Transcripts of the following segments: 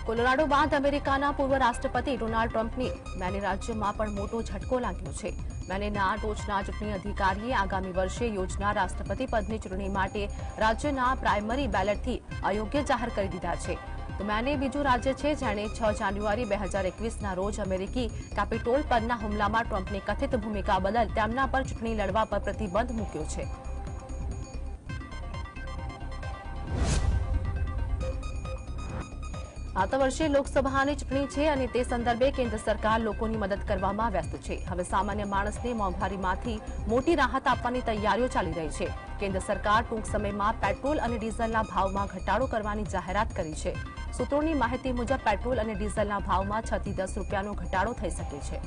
Colorado બાદ અમેરિકાના પૂર્વ રાષ્ટ્રપતિ ડોનાલ્ડ ટ્રમ્પની મેને રાજ્યમાં પણ મોટો ઝટકો લાગ્યો છે। મેનેના ટોચના ચૂંટણી અધિકારીએ આગામી વર્ષે યોજનાર રાષ્ટ્રપતિ પદની ચૂંટણી માટે રાજ્યના પ્રાઇમરી બેલેટથી અયોગ્ય જાહેર કરી દીધા છે। તો મેને બીજું રાજ્ય છે જેણે 6 જાન્યુઆરી 2021ના રોજ અમેરિકી કેપિટોલ પરના હુમલામાં ટ્રમ્પની કથિત ભૂમિકા બદલ તેમના પર ચૂંટણી લડવા પર પ્રતિબંધ મૂક્યો છે। આવતા વર્ષે લોકસભાની ચૂંટણી છે અને તે સંદર્ભે કેન્દ્ર સરકાર લોકોની મદદ કરવામાં વ્યસ્ત છે। હવે સામાન્ય માણસને મોંઘવારીમાંથી મોટી રાહત આપવાની તૈયારીઓ ચાલી રહી છે। કેન્દ્ર સરકાર ટૂંક સમયમાં પેટ્રોલ અને ડીઝલના ભાવમાં ઘટાડો કરવાની જાહેરાત કરી છે। સૂત્રોની માહિતી મુજબ પેટ્રોલ અને ડીઝલના ભાવમાં 6 થી 10 રૂપિયાનો ઘટાડો થઈ શકે છે।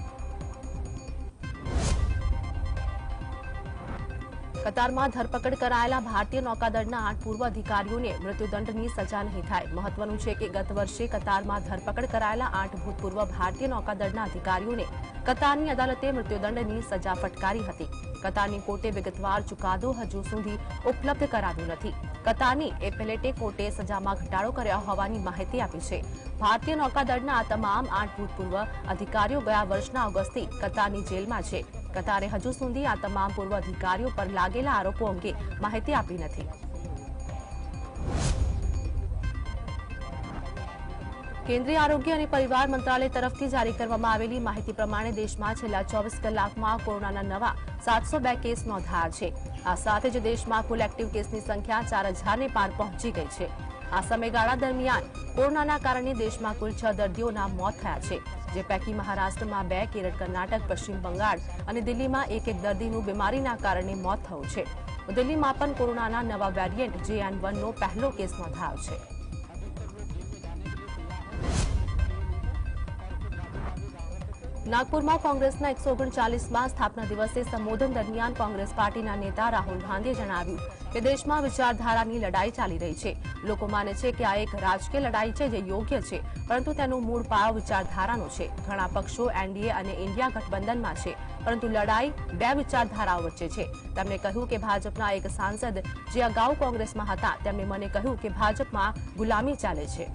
કતારમાં ધરપકડ કરાયેલા ભારતીય નૌકાદળના 8 પૂર્વ અધિકારીઓને મૃત્યુદંડની સજા નહીં થાય। મહત્વનું છે કે ગત વર્ષે કતારમાં ધરપકડ કરાયેલા 8 ભૂતપૂર્વ ભારતીય નૌકાદળના અધિકારીઓને કતારની અદાલતે મૃત્યુદંડની સજા ફટકારી હતી। કતારની કોર્ટે વિગતવાર ચુકાદો હજુ સુધી ઉપલબ્ધ કરાવ્યો નથી। કતારની એપેલેટે કોર્ટે સજામાં ઘટાડો કર્યો હોવાની માહિતી આપી છે। ભારતીય નૌકાદળના આ તમામ 8 ભૂતપૂર્વ અધિકારીઓ ગયા વર્ષના ઓગસ્ટથી કતારની જેલમાં છે। કતારે હજુ સુધી આ તમામ પૂર્વ અધિકારીઓ પર લાગેલા આરોપો અંગે માહિતી આપી નથી। કેન્દ્રીય આરોગ્ય અને પરિવાર મંત્રાલય તરફથી જારી કરવામાં આવેલી માહિતી પ્રમાણે દેશમાં છેલ્લા 24 કલાકમાં કોરોનાના નવા 702 કેસ નોંધાયા છે। આ સાથે જ દેશમાં કુલ એક્ટિવ કેસની સંખ્યા 4000ને પાર પહોંચી ગઈ છે। આ સમયગાળા દરમિયાન કોરોનાના કારણે દેશમાં કુલ 6 દર્દીઓના મોત થયા છે, જે પૈકી મહારાષ્ટ્રમાં 2, કેરળ, કર્ણાટક, પશ્ચિમ બંગાળ અને દિલ્હીમાં એક દર્દીનું બીમારીના કારણે મોત થયું છે। દિલ્હીમાં પણ કોરોનાના નવા વેરિયન્ટ JN1નો પહેલો કેસ નોંધાયો છે। નાગપુરમાં કોંગ્રેસના 139માં સ્થાપના દિવસે સંબોધન દરમિયાન કોંગ્રેસ પાર્ટીના નેતા રાહુલ ગાંધીએ જણાવ્યું કે દેશમાં વિચારધારાની લડાઈ ચાલી રહી છે। લોકો માને છે કે આ એક રાજકીય લડાઈ છે જે યોગ્ય છે, પરંતુ તેનો મૂળ પાયો વિચારધારાનો છે। ઘણા પક્ષો એનડીએ અને ઇન્ડિયા ગઠબંધનમાં છે, પરંતુ લડાઈ બે વિચારધારાઓ વચ્ચે છે। તેમણે કહ્યું કે ભાજપના એક સાંસદ જે અગાઉ કોંગ્રેસમાં હતા તેમણે મને કહ્યું કે ભાજપમાં ગુલામી ચાલે છે।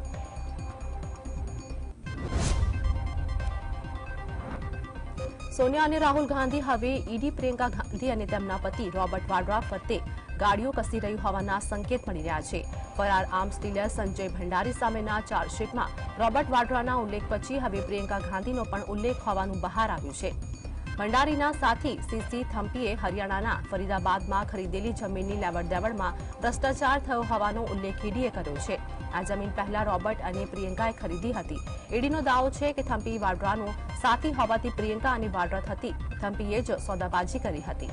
સોનિયા અને રાહુલ ગાંધી હવે ઈડી પ્રિયંકા ગાંધી અને તેમના પતિ રોબર્ટ વાડ્રા ફરતે ગાડીઓ કસી રહ્યું હોવાના સંકેત મળી રહ્યા છે। ફરાર આર્મ્સ ડીલર સંજય ભંડારી સામેના ચાર્જશીટમાં રોબર્ટ વાડ્રાના ઉલ્લેખ પછી હવે પ્રિયંકા ગાંધીનો પણ ઉલ્લેખ હોવાનું બહાર આવ્યું છે। ભંડારીના સાથી સીસી થમ્પીએ હરિયાણાના ફરીદાબાદમાં ખરીદેલી જમીનની લેવડદેવડમાં ભ્રષ્ટાચાર થયો હોવાનો ઉલ્લેખ ઈડીએ કર્યો છે। આ જમીન પહેલા રોબર્ટ અને પ્રિયંકાએ ખરીદી હતી। ઈડીનો દાવો છે કે થમ્પી વાડ્રાનો સાથી હોવાથી પ્રિયંકા અને વાડ્રા થતી થમ્પીએ જ સોદાબાજી કરી હતી।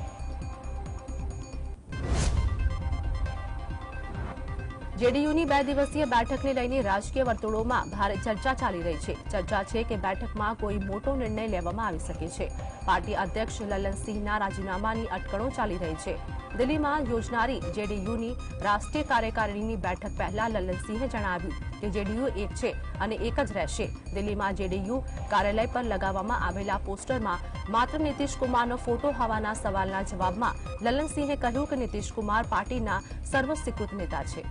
જેડીયુની 2 દિવસીય બેઠકને લઈને રાજકીય વર્તુળોમાં ભારે ચર્ચા ચાલી રહી છે। ચર્ચા છે કે બેઠકમાં કોઈ મોટો નિર્ણય લેવામાં આવી શકે છે। પાર્ટી અધ્યક્ષ લલનસિંહના રાજીનામાની અટકળો ચાલી રહી છે। દિલ્હીમાં યોજનારી જેડીયુની રાષ્ટ્રીય કાર્યકારિણીની બેઠક પહેલા લલનસિંહે જણાવ્યું કે જેડીયુ એક છે અને એક જ રહેશે। દિલ્હીમાં જેડીયુ કાર્યાલય પર લગાવવામાં આવેલા પોસ્ટરમાં માત્ર નીતિશ કુમારનો ફોટો હોવાના સવાલના જવાબમાં લલનસિંહે કહ્યું કે નીતિશ કુમાર પાર્ટીના સર્વસ્વીકૃત નેતા છે।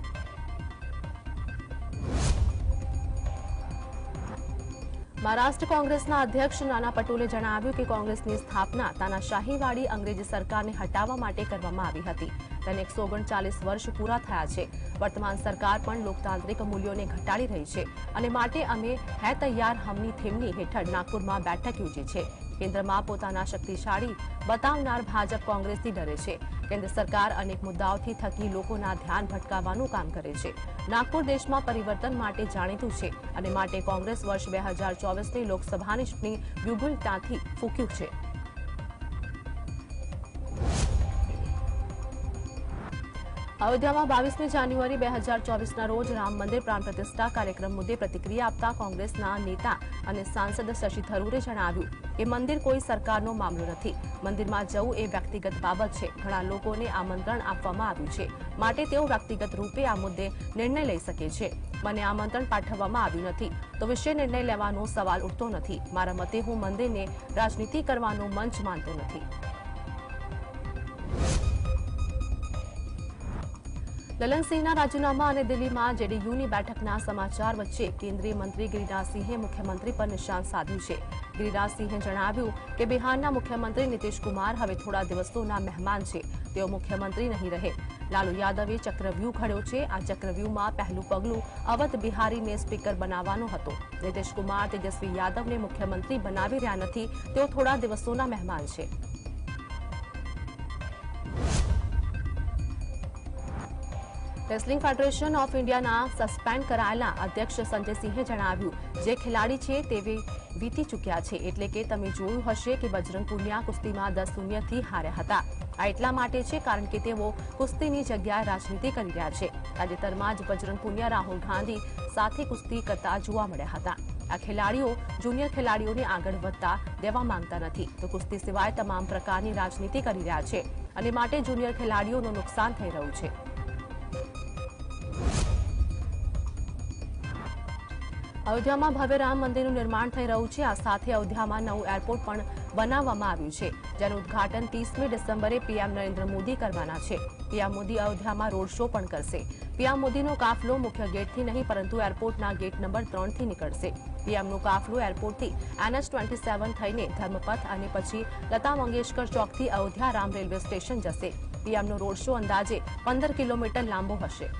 મહારાષ્ટ્ર કોંગ્રેસના અધ્યક્ષ નાના પટોલે જણાવ્યું કે કોંગ્રેસની સ્થાપના તાનાશાહીવાળી અંગ્રેજી સરકારને હટાવવા માટે કરવામાં આવી હતી। તેને 139 વર્ષ પૂરા થયા છે। વર્તમાન સરકાર પણ લોકતાંત્રિક મૂલ્યોને ઘટાડી રહી છે અને માટે અમે હે તૈયાર હમની થીમની હેઠળ નાગપુરમાં બેઠક યોજી છે। કેન્દ્રમાં પોતાના શક્તિશાળી બતાવનાર ભાજપ કોંગ્રેસથી ડરે છે। કેન્દ્ર સરકાર અનેક મુદ્દાઓથી થકી લોકોના ધ્યાન ભટકાવવાનું કામ કરે છે। નાગપુર દેશમાં પરિવર્તન માટે જાણીતું છે અને માટે કોંગ્રેસ વર્ષ 2024ની લોકસભાની ચૂંટણી બ્યુગલ ત્યાંથી ફૂંક્યું છે। અયોધ્યામાં 22મી જાન્યુઆરી 2024ના રોજ રામ મંદિર પ્રાણ પ્રતિષ્ઠા કાર્યક્રમ મુદ્દે પ્રતિક્રિયા આપતા કોંગ્રેસના નેતા અને સાંસદ શશી થરૂરે જણાવ્યું કે મંદિર કોઈ સરકારનો મામલો નથી। મંદિરમાં જવું એ વ્યક્તિગત બાબત છે। ઘણા લોકોને આમંત્રણ આપવામાં આવ્યું છે, માટે તેઓ વ્યક્તિગત રૂપે આ મુદ્દે નિર્ણય લઈ શકે છે। મને આમંત્રણ પાઠવવામાં આવ્યું નથી, તો વિશે નિર્ણય લેવાનો સવાલ ઉઠતો નથી। મારા મતે હું મંદિરને રાજનીતિ કરવાનો મંચ માનતો નથી। લલનસિંહના રાજીનામા અને દિલ્હીમાં જેડીયુની બેઠકના સમાચાર વચ્ચે કેન્દ્રીય મંત્રી ગિરિરાજસિંહે મુખ્યમંત્રી પર નિશાન સાધ્યું છે. ગિરિરાજસિંહે જણાવ્યું કે બિહારના મુખ્યમંત્રી નીતિશ કુમાર હવે થોડા દિવસોના મહેમાન છે. તેઓ મુખ્યમંત્રી નહીં રહે. લાલુ યાદવે ચક્રવ્યૂહ ઘડ્યો છે. આ ચક્રવ્યૂહમાં પહેલું પગલું અવધ બિહારીને સ્પીકર બનાવવાનો હતો. નીતિશ કુમાર તેજસ્વી યાદવને મુખ્યમંત્રી બનાવી રહ્યા નથી. તેઓ થોડા દિવસોના મહેમાન છે. રેસલિંગ ફેડરેશન ઓફ ઇન્ડિયાના સસ્પેન્ડ કરાયેલા અધ્યક્ષ સંજયસિંહે જણાવ્યું, જે ખેલાડી છે તે વીતી ચૂક્યા છે. એટલે કે તમે જોયું હશે કે બજરંગ પુનિયા કુસ્તીમાં 10-0થી હાર્યા હતા. આ એટલા માટે છે કારણ કે તેઓ કુસ્તીની જગ્યાએ રાજનીતિ કરી રહ્યા છે. તાજેતરમાં જ બજરંગ પુનિયા રાહુલ ગાંધી સાથે કુસ્તી કરતા જોવા મળ્યા હતા. આ ખેલાડીઓ જુનિયર ખેલાડીઓને આગળ વધતા દેવા માંગતા નથી, તો કુસ્તી સિવાય તમામ પ્રકારની રાજનીતિ કરી રહ્યા છે અને માટે જુનિયર ખેલાડીઓનું નુકસાન થઈ રહ્યું છે. અયોધ્યામાં ભવ્ય રામ મંદિરનું નિર્માણ થઈ રહ્યું છે. આ સાથે અયોધ્યામાં નવું એરપોર્ટ પણ બનાવવામાં આવ્યું છે, જેનું ઉદઘાટન 30મી ડિસેમ્બરે પીએમ નરેન્દ્ર મોદી કરવાના છે. પીએમ મોદી અયોધ્યામાં રોડ શો પણ કરશે. પીએમ મોદીનો કાફલો મુખ્ય ગેટથી નહીં પરંતુ એરપોર્ટના ગેટ નંબર 3થી નીકળશે. પીએમનો કાફલો એરપોર્ટથી NH27 થઈને ધર્મપથ અને પછી લતા મંગેશકર ચોકથી અયોધ્યા રામ રેલવે સ્ટેશન જશે. પીએમનો રોડ શો અંદાજે 15 કિલોમીટર લાંબો હશે.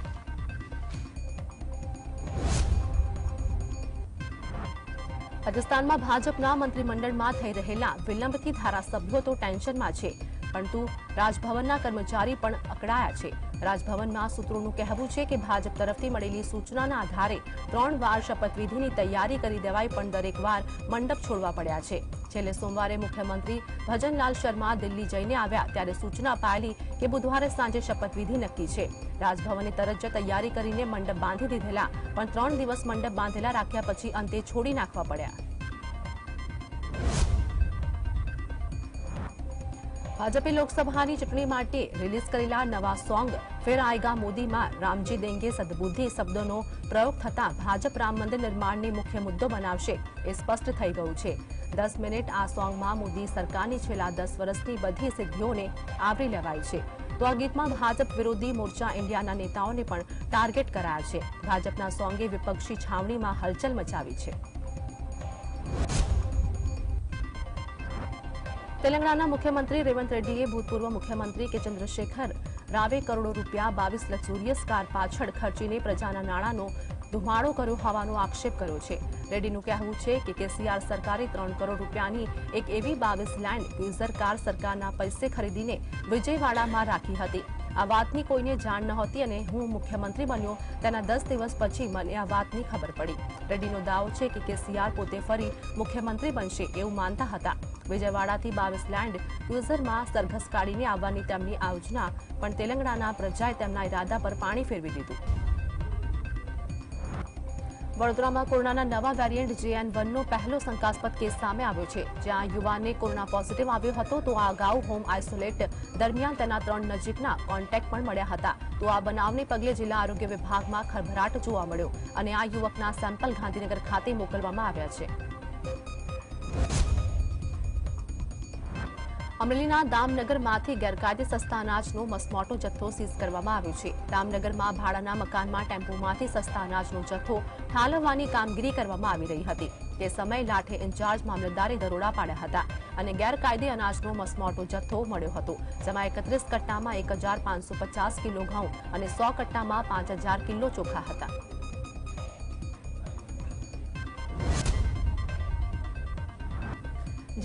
રાજસ્થાનમાં ભાજપના મંત્રીમંડળમાં થઈ રહેલા વિલંબથી ધારાસભ્યો તો ટેન્શનમાં છે, પરંતુ રાજભવનના કર્મચારી પણ અકળાયા છે. રાજભવનમાં સૂત્રોનું કહેવું છે કે ભાજપ તરફથી મળેલી સૂચનાના આધારે 3 વાર શપથવિધિની તૈયારી કરી દેવાઈ, પણ દરેક વાર મંડપ છોડવા પડ્યા છે. છેલ્લે સોમવારે મુખ્યમંત્રી ભજનલાલ શર્મા દિલ્હી જઈને આવ્યા ત્યારે સૂચના અપાયેલી કે બુધવારે સાંજે શપથવિધિ નક્કી છે. રાજભવને તરત જ તૈયારી કરીને મંડપ બાંધી દીધેલા, પણ 3 દિવસ મંડપ બાંધેલા રાખ્યા પછી અંતે છોડી નાખવા પડ્યા. ભાજપે લોકસભાની ચૂંટણી માટે રિલીઝ કરેલા નવા સોંગ ફિર આયેગા મોદીમાં રામજી દેંગે સદબુદ્ધિ શબ્દોનો પ્રયોગ થતાં ભાજપ રામ મંદિર નિર્માણને મુખ્ય મુદ્દો બનાવશે એ સ્પષ્ટ થઈ ગયું છે. 10 મિનિટ આ સોંગમાં મોદી સરકારની છેલ્લા 10 વર્ષની બધી સિદ્ધિઓને આવરી લેવાઈ છે. તો આ ગીતમાં ભાજપ વિરોધી મોરચા ઇન્ડિયાના નેતાઓને પણ ટાર્ગેટ કરાયા છે. ભાજપના સોંગે વિપક્ષી છાવણીમાં હલચલ મચાવી છે. તેલંગાણાના મુખ્યમંત્રી રેવંત રેડ્ડીએ ભૂતપૂર્વ મુખ્યમંત્રી કે ચંદ્રશેખર રાવે કરોડો રૂપિયા 22 લક્ઝુરિયસ કાર પાછળ ખર્ચીને પ્રજાના નાણાંનો ધુમાડો કર્યો હોવાનો આક્ષેપ કર્યો છે. રેડ્ડીનું કહેવું છે કે કેસીઆર સરકારે 3 કરોડ રૂપિયાની એક એવી 22 લેન્ડ ક્રુઝર કાર સરકારના પૈસે ખરીદીને વિજયવાડામાં રાખી હતી. આ વાતની કોઈને જાણ નહોતી અને હું મુખ્યમંત્રી બન્યો તેના 10 દિવસ પછી મને આ વાતની ખબર પડી. રેડ્ડીનો દાવો છે કે કેસીઆર પોતે ફરી મુખ્યમંત્રી બનશે એવું માનતા હતા. વિજયવાડાથી 22 લેન્ડ ક્રુઝરમાં સરઘસ કાઢીને આવવાની તેમની યોજના પણ તેલંગાણાના પ્રજાએ તેમના ઇરાદા પર પાણી ફેરવી દીધું. વડોદરામાં કોરોનાના નવા વેરિયન્ટ JN1નો પહેલો શંકાસ્પદ કેસ સામે આવ્યો છે, જ્યાં યુવાનને કોરોના પોઝિટિવ આવ્યો હતો. તો આ અગાઉ હોમ આઇસોલેટ દરમિયાન તેના 3 નજીકના કોન્ટેક્ટ પણ મળ્યા હતા. તો આ બનાવને પગલે જિલ્લા આરોગ્ય વિભાગમાં ખળભળાટ જોવા મળ્યો અને આ યુવકના સેમ્પલ ગાંધીનગર ખાતે મોકલવામાં આવ્યા છે. અમરેલીના દામનગરમાંથી ગેરકાયદે સસ્તા અનાજનો મસમોટો જથ્થો સીઝ કરવામાં આવ્યો છે. દામનગરમાં ભાડાના મકાનમાં ટેમ્પોમાંથી સસ્તા અનાજનો જથ્થો ઠાલવવાની કામગીરી કરવામાં આવી રહી હતી. તે સમયે લાઠે ઇન્ચાર્જ મામલતદારે દરોડા પાડ્યા હતા અને ગેરકાયદે અનાજનો મસમોટો જથ્થો મળ્યો હતો, જેમાં 31 કટ્ટામાં 1550 કિલો ઘઉં અને 100 કટ્ટામાં 5000 કિલો ચોખા હતા.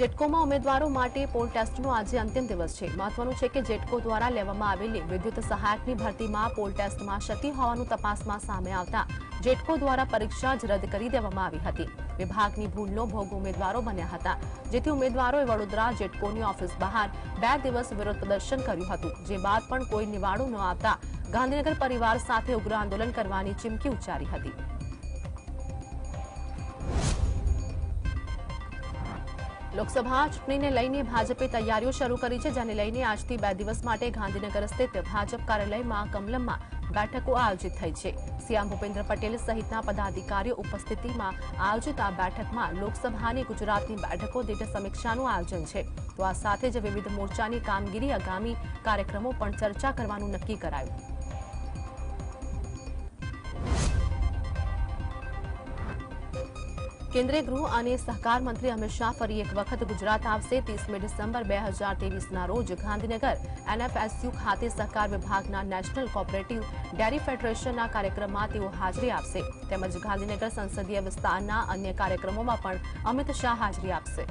જેટકોમાં ઉમેદવારો માટે પોલ ટેસ્ટનો આજે અંતિમ દિવસ છે. મહત્વનું છે કે જેટકો દ્વારા લેવામાં આવેલી વિદ્યુત સહાયકની ભરતીમાં પોલ ટેસ્ટમાં ક્ષતિ હોવાનું તપાસમાં સામે આવતા જેટકો દ્વારા પરીક્ષા જ રદ કરી દેવામાં આવી હતી. વિભાગની ભૂલનો ભોગ ઉમેદવારો બન્યા હતા, જેથી ઉમેદવારોએ વડોદરા જેટકોની ઓફિસ બહાર 2 દિવસ વિરોધ પ્રદર્શન કર્યું હતું. જે બાદ પણ કોઈ નિવાડો ન આવતા ગાંધીનગર પરિવાર સાથે ઉગ્ર આંદોલન કરવાની ચીમકી ઉચ્ચારી હતી. લોકસભા ચૂંટણીને લઈને ભાજપે તૈયારીઓ શરૂ કરી છે, જેને લઈને આજથી 2 દિવસ માટે ગાંધીનગર સ્થિત ભાજપ કાર્યાલયમાં કમલમમાં બેઠકો આયોજિત થઈ છે. સીએમ ભૂપેન્દ્ર પટેલ સહિતના પદાધિકારીઓ ઉપસ્થિતિમાં આયોજિત આ બેઠકમાં લોકસભાની ગુજરાતની બેઠકો દીઠ સમીક્ષાનું આયોજન છે. તો આ સાથે જ વિવિધ મોરચાની કામગીરી, આગામી કાર્યક્રમો પણ ચર્ચા કરવાનું નક્કી કરાયું. કેન્દ્રીય ગૃહ અને સહકાર મંત્રી અમિત શાહ ફરી એક વખત ગુજરાત આવશે 30 ડિસેમ્બર 2023ના રોજ ગાંધીનગર એનએફએસયુ ખાતે સહકાર વિભાગના નેશનલ કોઓપરેટિવ ડેરી ફેડરેશનના કાર્યક્રમમાં તેઓ હાજરી આપશે તેમજ ગાંધીનગર સંસદીય વિસ્તારના અન્ય કાર્યક્રમોમાં પણ અમિત શાહ હાજરી આપશે।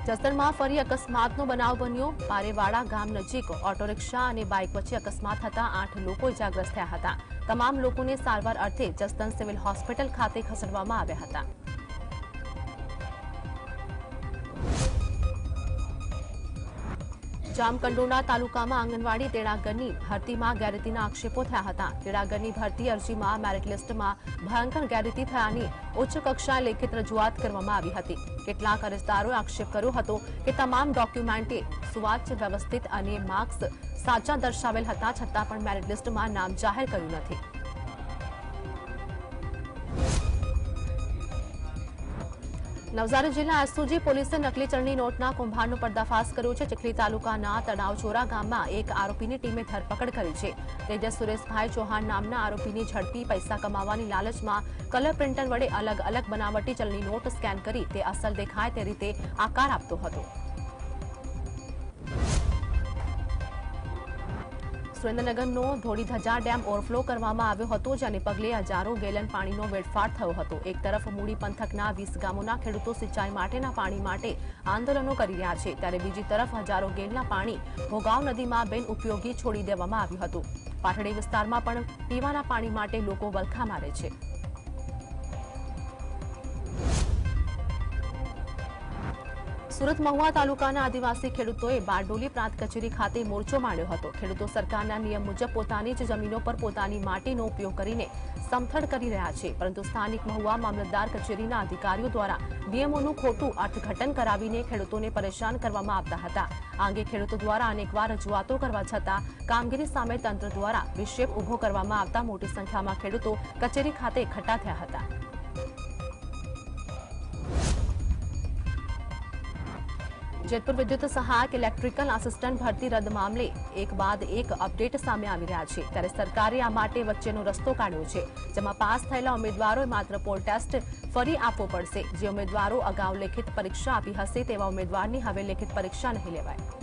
જસદણમાં ફરી અકસ્માતનો બનાવ બન્યો। પારેવાડા ગામ નજીક ઓટો રિક્ષા અને બાઇક વચ્ચે અકસ્માત થતા 8 લોકો ઇજાગ્રસ્ત થયા હતા। તમામ લોકોને સારવાર અર્થે જસદણ સિવિલ હોસ્પિટલ ખાતે ખસેડવામાં આવ્યા હતા। જામકંડોરણા તાલુકામાં આંગણવાડી તેડાગરની ભરતીમાં ગેરરીતિના આક્ષેપો થયા હતા। તેડાગરની ભરતી અરજીમાં મેરિટ લિસ્ટમાં ભયંકર ગેરરીતિ થયાની ઉચ્ચ કક્ષાએ લેખિત રજૂઆત કરવામાં આવી હતી। કેટલાક અરજદારોએ આક્ષેપ કર્યો હતો કે તમામ ડોક્યુમેન્ટે સુવાચ્ય વ્યવસ્થિત અને માર્ક્સ સાચા દર્શાવેલ હતા છતાં પણ મેરિટ લિસ્ટમાં નામ જાહેર કર્યું નથી। નવસારી જિલ્લા એસઓજી પોલીસે નકલી ચલણી નોટના કૌભાંડનો પર્દાફાશ કર્યો છે। ચીખલી તાલુકાના તળાવચોરા ગામમાં એક આરોપીની ટીમે ધરપકડ કરી છે। તેજસ સુરેશભાઈ ચૌહાણ નામના આરોપીની ઝડપી પૈસા કમાવાની લાલચમાં કલર પ્રિન્ટર વડે અલગ અલગ બનાવટી ચલણી નોટ સ્કેન કરી તે અસલ દેખાય તે રીતે આકાર આપતો હતો। સુરેન્દ્રનગરનો ધોળીધજા ડેમ ઓવરફ્લો કરવામાં આવ્યો હતો જેને પગલે હજારો ગેલન પાણીનો વેડફાટ થયો હતો। એક તરફ મૂડી પંથકના 20 ગામોના ખેડૂતો સિંચાઈ માટેના પાણી માટે આંદોલનો કરી રહ્યા છે ત્યારે બીજી તરફ હજારો ગેલના પાણી ભોગાવ નદીમાં બિન ઉપયોગી છોડી દેવામાં આવ્યું હતું। પાટડી વિસ્તારમાં પણ પીવાના પાણી માટે લોકો વલખા મારે છે। સુરત મહુવા તાલુકાના આદિવાસી ખેડૂતોએ બારડોલી પ્રાંત કચેરી ખાતે મોરચો માંડ્યો હતો। ખેડૂતો સરકારના નિયમ મુજબ પોતાની જ જમીનો પર પોતાની માટીનો ઉપયોગ કરીને સમથળ કરી રહ્યા છે પરંતુ સ્થાનિક મહુવા મામલતદાર કચેરીના અધિકારીઓ દ્વારા નિયમોનું ખોટું અર્થઘટન કરાવીને ખેડૂતોને પરેશાન કરવામાં આવતા હતા। આ અંગે ખેડૂતો દ્વારા અનેકવાર રજૂઆતો કરવા છતાં કામગીરી સામે તંત્ર દ્વારા વિક્ષેપ ઉભો કરવામાં આવતા મોટી સંખ્યામાં ખેડૂતો કચેરી ખાતે એકઠા થયા હતા। જેતપુર વિદ્યુત સહાયક ઇલેક્ટ્રિકલ આસિસ્ટન્ટ ભરતી રદ મામલે એક બાદ એક અપડેટ સામે આવી રહ્યા છે ત્યારે સરકારે આ માટે વચ્ચેનો રસ્તો કાઢ્યો છે જેમાં પાસ થયેલા ઉમેદવારોએ માત્ર પોલ ટેસ્ટ ફરી આપવો પડશે। જે ઉમેદવારો અગાઉ લેખિત પરીક્ષા આપી હશે તેવા ઉમેદવારની હવે લેખિત પરીક્ષા નહીં લેવાય।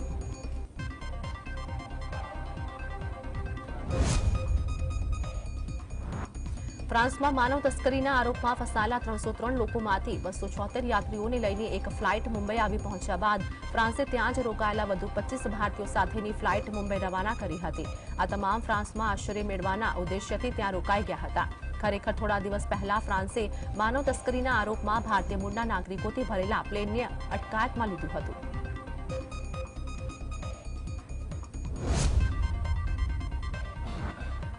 ફ્રાન્સમાં માનવ તસ્કરીના આરોપમાં ફસાયેલા 303 લોકોમાંથી 276 યાત્રીઓને લઈને એક ફ્લાઇટ મુંબઈ આવી પહોંચ્યા બાદ ફ્રાન્સે ત્યાં જ રોકાયેલા વધુ 25 ભારતીયો સાથેની ફ્લાઇટ મુંબઈ રવાના કરી હતી। આ તમામ ફ્રાન્સમાં આશ્રય મેળવવાના ઉદ્દેશ્યથી ત્યાં રોકાઈ ગયા હતા। ખરેખર થોડા દિવસ પહેલા ફ્રાન્સે માનવ તસ્કરીના આરોપમાં ભારતીય મૂળના નાગરિકોથી ભરેલા પ્લેનને અટકાયતમાં લીધું હતું।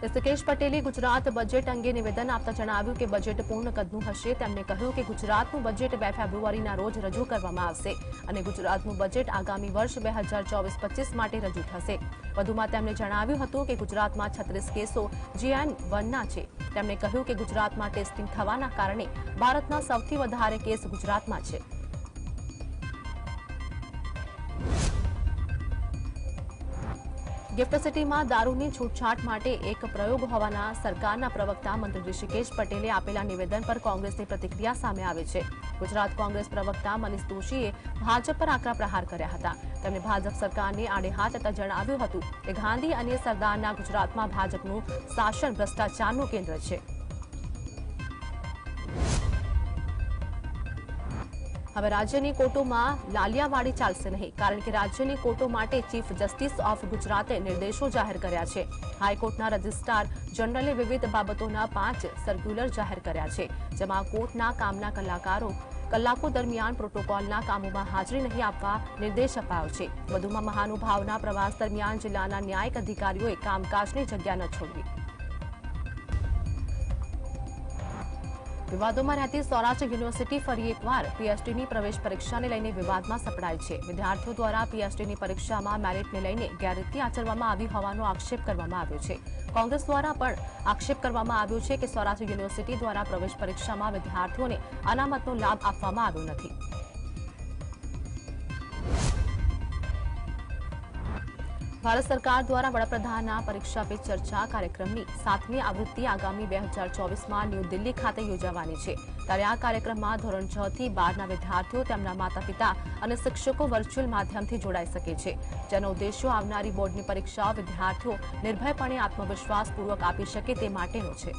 ઋષિકેશ પટેલે ગુજરાત બજેટ અંગે નિવેદન આપતા જણાવ્યું કે બજેટ પૂર્ણ કદનું હશે। તેમણે કહ્યું કે ગુજરાતનું બજેટ 2 ફેબ્રુઆરીના રોજ રજૂ કરવામાં આવશે અને ગુજરાતનું બજેટ આગામી વર્ષ 2024-25 માટે રજૂ થશે। વધુમાં તેમણે જણાવ્યું હતું કે ગુજરાતમાં 36 કેસો GN1ના છે। તેમણે કહ્યું કે ગુજરાતમાં ટેસ્ટિંગ થવાના કારણે ભારતના સૌથી વધારે કેસ ગુજરાતમાં છે। ગિફ્ટ સિટીમાં દારૂની છૂટછાટ માટે એક પ્રયોગ હોવાના સરકારના પ્રવક્તા મંત્રી ઋષિકેશ પટેલે આપેલા નિવેદન પર કોંગ્રેસની પ્રતિક્રિયા સામે આવી છે। ગુજરાત કોંગ્રેસ પ્રવક્તા મનીષ દોશીએ ભાજપ પર આકરા પ્રહાર કર્યા હતા। તેમણે ભાજપ સરકારને આડે હાથ લેતા જણાવ્યું હતું કે ગાંધી અને સરદારના ગુજરાતમાં ભાજપનું શાસન ભ્રષ્ટાચારનું કેન્દ્ર છે। હવે રાજ્યની કોર્ટોમાં લાલિયાવાડી ચાલશે નહીં કારણ કે રાજ્યની કોર્ટો માટે ચીફ જસ્ટિસ ઓફ ગુજરાતે નિર્દેશો જાહેર કર્યા છે। હાઈકોર્ટના રજિસ્ટ્રાર જનરલે વિવિધ બાબતોના 5 સર્ક્યુલર જાહેર કર્યા છે જેમાં કોર્ટના કામના કલાકો દરમિયાન પ્રોટોકોલના કામોમાં હાજરી નહીં આપવા નિર્દેશ અપાયો છે। વધુમાં મહાનુભાવના પ્રવાસ દરમિયાન જિલ્લાના ન્યાયિક અધિકારીઓએ કામકાજની જગ્યા ન છોડવી। વિવાદોમાં રહેતી સૌરાષ્ટ્ર યુનિવર્સિટી ફરી એકવાર પીએચડીની પ્રવેશ પરીક્ષાને લઈને વિવાદમાં સપડાઈ છે। વિદ્યાર્થીઓ દ્વારા પીએચડીની પરીક્ષામાં મેરિટને લઈને ગેરરીતિ આચરવામાં આવી હોવાનો આક્ષેપ કરવામાં આવ્યો છે। કોંગ્રેસ દ્વારા પણ આક્ષેપ કરવામાં આવ્યો છે કે સૌરાષ્ટ્ર યુનિવર્સિટી દ્વારા પ્રવેશ પરીક્ષામાં વિદ્યાર્થીઓને અનામતનો લાભ આપવામાં આવ્યો નથી। ભારત સરકાર દ્વારા વડાપ્રધાનના પરીક્ષા પે ચર્ચા કાર્યક્રમની 7મી આવૃત્તિ આગામી 2024માં ન્યૂ દિલ્હી ખાતે યોજાવાની છે। ત્યારે આ કાર્યક્રમમાં ધોરણ 6 થી 12ના વિદ્યાર્થીઓ, તેમના માતા-પિતા અને શિક્ષકો વર્ચ્યુઅલ માધ્યમથી જોડાઈ શકે છે, જેનો ઉદ્દેશ્ય આવનારી બોર્ડની પરીક્ષાઓ વિદ્યાર્થીઓ નિર્ભયપણે આત્મવિશ્વાસપૂર્વક આપી શકે તે માટેનો છે।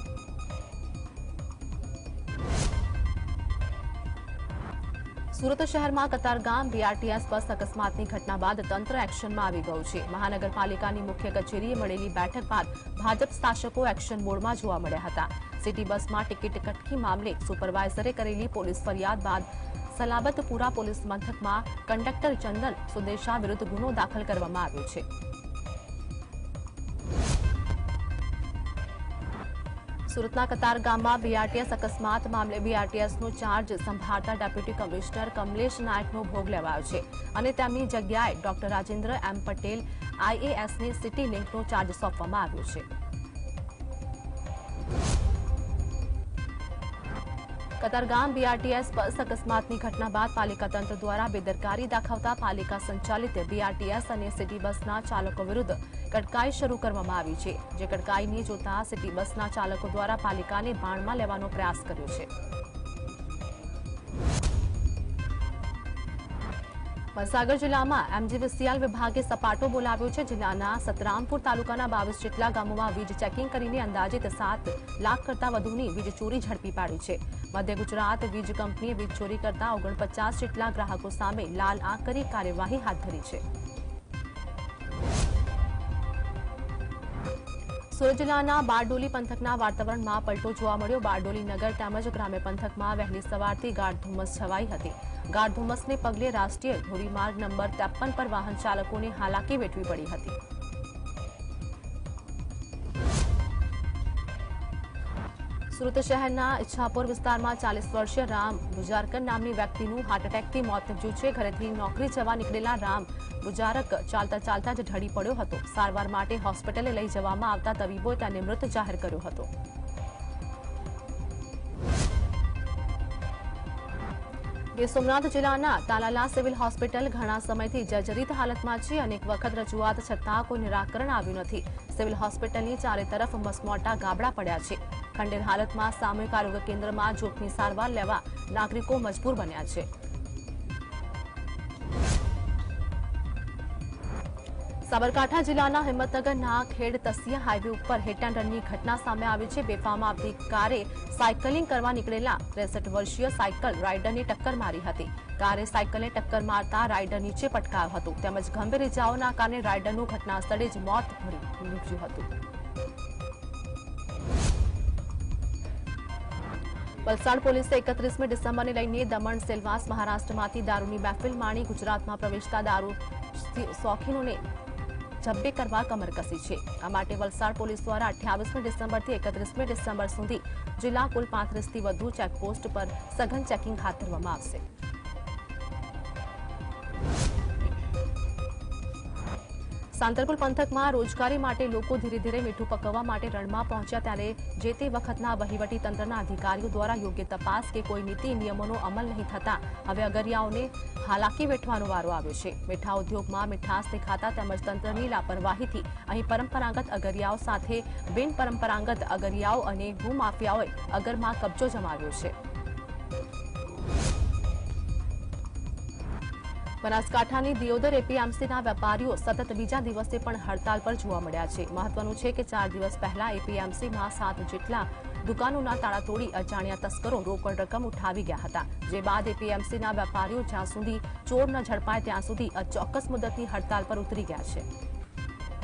સુરત શહેરમાં કતારગામ બીઆરટીએસ બસ અકસ્માતની ઘટના બાદ તંત્ર એક્શનમાં આવી ગયું છે। મહાનગરપાલિકાની મુખ્ય કચેરીએ મળેલી બેઠક બાદ ભાજપ શાસકો એક્શન મોડમાં જોવા મળ્યા હતા। સિટી બસમાં ટિકિટ કટકી મામલે સુપરવાઇઝરે કરેલી પોલીસ ફરિયાદ બાદ સલાબતપુરા પોલીસ મથકમાં કંડક્ટર ચંદન સુદેશા વિરુદ્ધ ગુનો દાખલ કરવામાં આવ્યો છે। સુરતના કતારગામમાં બીઆરટીએસ અકસ્માત મામલે બીઆરટીએસનો ચાર્જ સંભાળતા ડેપ્યુટી કમિશનર કમલેશ નાયકનો ભોગ લેવાયો છે અને તેમની જગ્યાએ ડોક્ટર રાજેન્દ્ર એમ પટેલ આઈએએસને સિટી લિંકનો ચાર્જ સોંપવામાં આવ્યો છે। કતારગામ બીઆરટીએસ બસ અકસ્માતની ઘટના બાદ પાલિકા તંત્ર દ્વારા બેદરકારી દાખવતા પાલિકા સંચાલિત બીઆરટીએસ અને સિટી બસના ચાલકો વિરુદ્ધ કડકાઈ શરૂ કરવામાં આવી છે, જે કડકાઈને જોતા સિટી બસના ચાલકો દ્વારા પાલિકાને બાણમાં લેવાનો પ્રયાસ કર્યો છે। મહીસાગર જિલ્લામાં એમજીવીસીએલ વિભાગે સપાટો બોલાવ્યો છે। જિલ્લાના સતરામપુર તાલુકાના 22 જેટલા ગામોમાં વીજ ચેકિંગ કરીને અંદાજિત 7 લાખ કરતા વધુની વીજ ચોરી ઝડપી પાડી છે। મધ્ય ગુજરાત વીજ કંપનીએ વીજ ચોરી કરતા 49 જેટલા ગ્રાહકો સામે લાલ આંખ કરી કાર્યવાહી હાથ ધરી છે। સુરત જિલ્લાના બારડોલી પંથકના વાતાવરણમાં પલટો જોવા મળ્યો। બારડોલી નગર તેમજ ગ્રામ્ય પંથકમાં વહેલી સવારથી ગાઢ ધુમ્મસ છવાઈ હતી। ગાઢ ધુમ્મસને પગલે રાષ્ટ્રીય ધોરીમાર્ગ નંબર 53 પર વાહન ચાલકોને હાલાકી વેઠવી પડી હતી। સુરત શહેરના ઈચ્છાપુર વિસ્તારમાં 40 વર્ષીય રામ ગુજારકર નામની વ્યક્તિનું હાર્ટ એટેકથી મોત નીપજ્યું છે। ઘરેથી નોકરી જવા નીકળેલા રામ ગુજારક ચાલતા ચાલતા જ ઢળી પડ્યો હતો। સારવાર માટે હોસ્પિટલે લઈ જવામાં આવતા તબીબોએ તેને મૃત જાહેર કર્યો હતો। ગીર સોમનાથ જિલ્લાના તાલાલા સિવિલ હોસ્પિટલ ઘણા સમયથી જર્જરિત હાલતમાં છે। અનેક વખત રજૂઆત છતાં કોઈ નિરાકરણ આવ્યું નથી। સિવિલ હોસ્પિટલની ચારે તરફ મસમોટા ગાબડા પડ્યા છે। ખંડેર હાલતમાં સામૂહિક આરોગ્ય કેન્દ્રમાં જોખમી સારવાર લેવા નાગરિકો મજબૂર બન્યા છે। સાબરકાંઠા જિલ્લાના હિંમતનગરના ખેડ તસિયા હાઈવે ઉપર હિટ એન્ડ રનની ઘટના સામે આવી છે। બેફામ આવતી કારે સાયકલિંગ કરવા નીકળેલા 63 વર્ષીય સાયકલ રાઇડરની ટક્કર મારી હતી। કારે સાયકલને ટક્કર મારતા રાઇડર નીચે પટકાયો હતો, તેમજ ગંભીર ઇજાઓના કારણે રાઇડરનું ઘટના સ્થળે જ મોત નીપજ્યું હતું। વલસાડ પોલીસે 31મી ડિસેમ્બરને લઈને દમણ સેલવાસ મહારાષ્ટ્રમાંથી દારૂની મહેફિલ માણી ગુજરાતમાં પ્રવેશતા દારૂ શોખીનોને જબ્બે કરવા કમર કસી છે। આ માટે વલસાડ પોલીસ દ્વારા 28મી ડિસેમ્બરથી 31મી ડિસેમ્બર સુધી જિલ્લા કુલ 35થી વધુ ચેકપોસ્ટ પર સઘન ચેકિંગ હાથ ધરવામાં આવશે। સાંતલપુર પંથકમાં રોજગારી માટે લોકો ધીરે ધીરે મીઠું પકવવા માટે રણમાં પહોંચ્યા, ત્યારે જે તે વખતના વહીવટી તંત્રના અધિકારીઓ દ્વારા યોગ્ય તપાસ કે કોઈ નીતિ નિયમોનો અમલ નહીં થતા હવે અગરિયાઓને હાલાકી વેઠવાનો વારો આવ્યો છે। મીઠા ઉદ્યોગમાં મીઠાશ દેખાતા તેમજ તંત્રની લાપરવાહીથી અહીં પરંપરાગત અગરિયાઓ સાથે બિનપરંપરાગત અગરિયાઓ અને ભૂમાફિયાઓએ અગરમાં કબજો જમાવ્યો છે। બનાસકાંઠાની દિયોદર એપીએમસીના વેપારીઓ સતત બીજા દિવસે પણ હડતાલ પર જોવા મળ્યા છે। મહત્વનું છે કે 4 દિવસ પહેલા એપીએમસીમાં 7 જેટલા દુકાનોના તાળા તોડી અજાણ્યા તસ્કરો રોકડ રકમ ઉઠાવી ગયા હતા, જે બાદ એપીએમસીના વેપારીઓ જ્યાં સુધી ચોર ન ઝડપાય ત્યાં સુધી અચોક્કસ મુદતની હડતાલ પર ઉતરી ગયા છે।